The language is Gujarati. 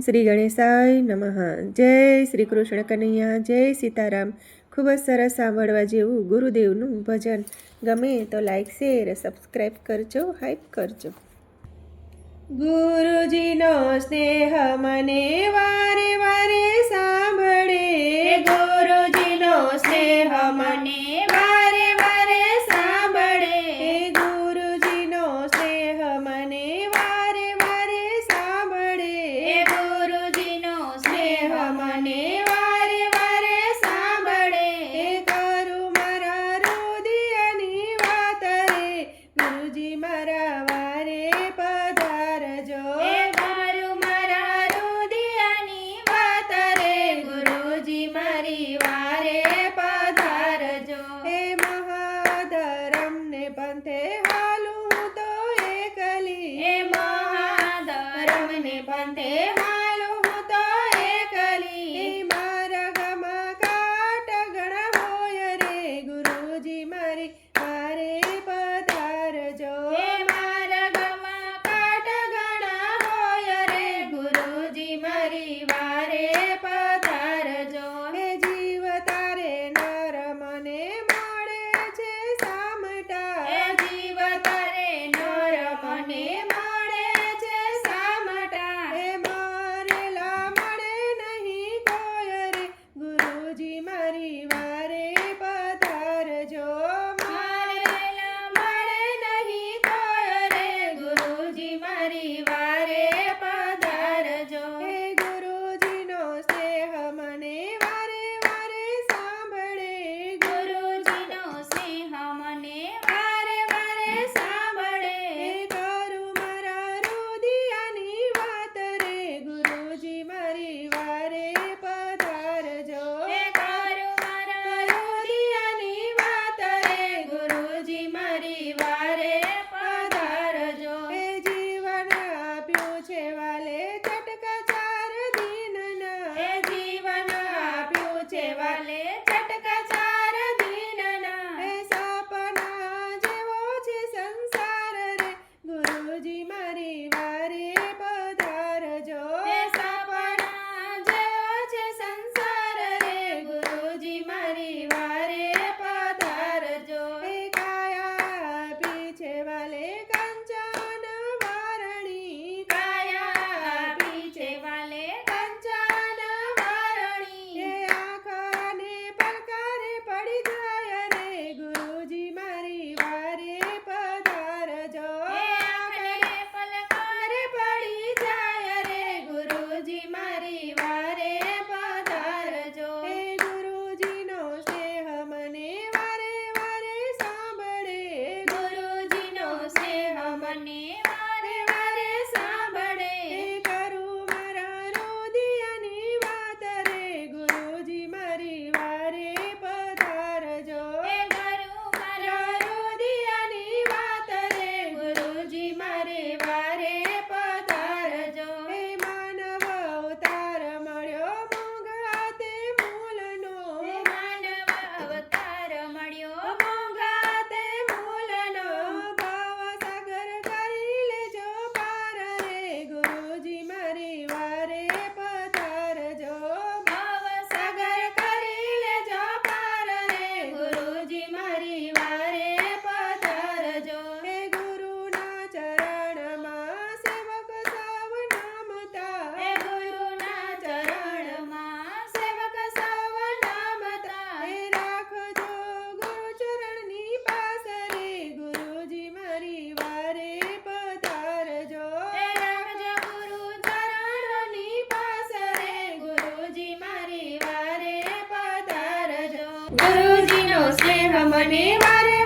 શ્રી ગણેશાય નમઃ. જય શ્રી કૃષ્ણ કનૈયા, જય સીતારામ. ખૂબ જ સરસ સાંભળવા જેવું ગુરુદેવનું ભજન. ગમે તો લાઈક, શેર, સબસ્ક્રાઈબ કરજો, હાઈપ કરજો. ગુરુજીનો સ્નેહ મને વારે વારે સાંભળે, ગુરુજીનો સ્નેહ મને વારે વારે સાંભળે, ગુરુજીનો સ્નેહ મને વારે વારે સાંભળે, ગુરુજીનો સ્નેહ મને વારે વારે સાંભળે. કરું મારા હૃદયની વાત રે, ગુરુજી મારા વારે પધારજો. કરું મારા હૃદયની વાત રે, ગુરુજી મારી વારે પધારજો. મહાધરમને પંથે હાલું હું તો એકલી, મહાધર્મને પંથે હાલું હું તો એકલી. મારા ગામમાં કાટ ઘણા હોય રે, ગુરુજી મારી વારે પધારજો. મારા ગામમાં કાટ ઘણા હોય રે, ગુરુજી મારી વારે પધારજો. જીવ તારે નર મને મળે છે સામટા, જીવ તારે નર મને મળે છે સામટા. મારેલા મળે નહીં કોઈ રે, ગુરુજી મારી વારે પધારજો. મારેલા મળે નહીં કોઈ રે, ગુરુજી મારી વારે પધારજો. ગુરુજીનો સ્નેહ મને વારે વારે સાંભળે, ગુરુજીનો સ્નેહ મને વારે વારે સાંભળે. કરું મારા હૃદયની વાત રે, ગુરુજી મારી વારે પધારજો. કરું મારા હૃદયની વાત રે, ગુરુજી મારી વારે પધારજો. જીવન આપ્યું છે વાલે ચટકા ચાર દિનના, જીવન આપ્યું છે વાલે ચટકા ચાર દિનના. સપના જેવો છે સંસાર રે, ગુરુજી મારી વારે પધારજો. સપના જેવો છે સંસાર રે, ગુરુજી મારી વારે પધારજો. કાયા આપી છે વાલે કંચન વારણી, કાયા આપી છે વાલે કંચન વારણી. આંખને પડકારે પડી જાય રે, ગુરુજી મારી વારે પધારજો. આંખને પલકારે પડી જાય રે, ગુરુજી મારી વારે પધારજો. ગુરુજીનો સ્નેહ મને વારે વારે સાંભળે, ગુરુજીનો સ્નેહ મને વારે વારે સાંભળે. કરું મારા હૃદયની વાત રે, ગુરુજી મારી વારે પધારજો. કરું મારા હૃદયની વાત રે, ગુરુજી મારે વારે પધારજો. માનવ અવતાર મળ્યો મોંઘા તે મૂલનો, માનવ અવતાર મળ્યો મોંઘા તે મૂલનો. ભાવસાગર કરી લેજો પાર રે, ગુરુજી મારી વારે પધારજો. ભવસાગર કરી લેજો પાર રે, ગુરુજી મારી વારે પધારજો. ગુરુના ચરણમાં સેવક સૌ નમતા, ગુરુના ચરણમાં સેવક સૌ નમતા. રાખજો ગુરુ ચરણની પાસ રે, ગુરુજી મારી વારે પધારજો. રાખજો ગુરુ ચરણની પાસ રે, ગુરુજી મારી વારે પધારજો. ગુરુજીનો સ્નેહ મને વારે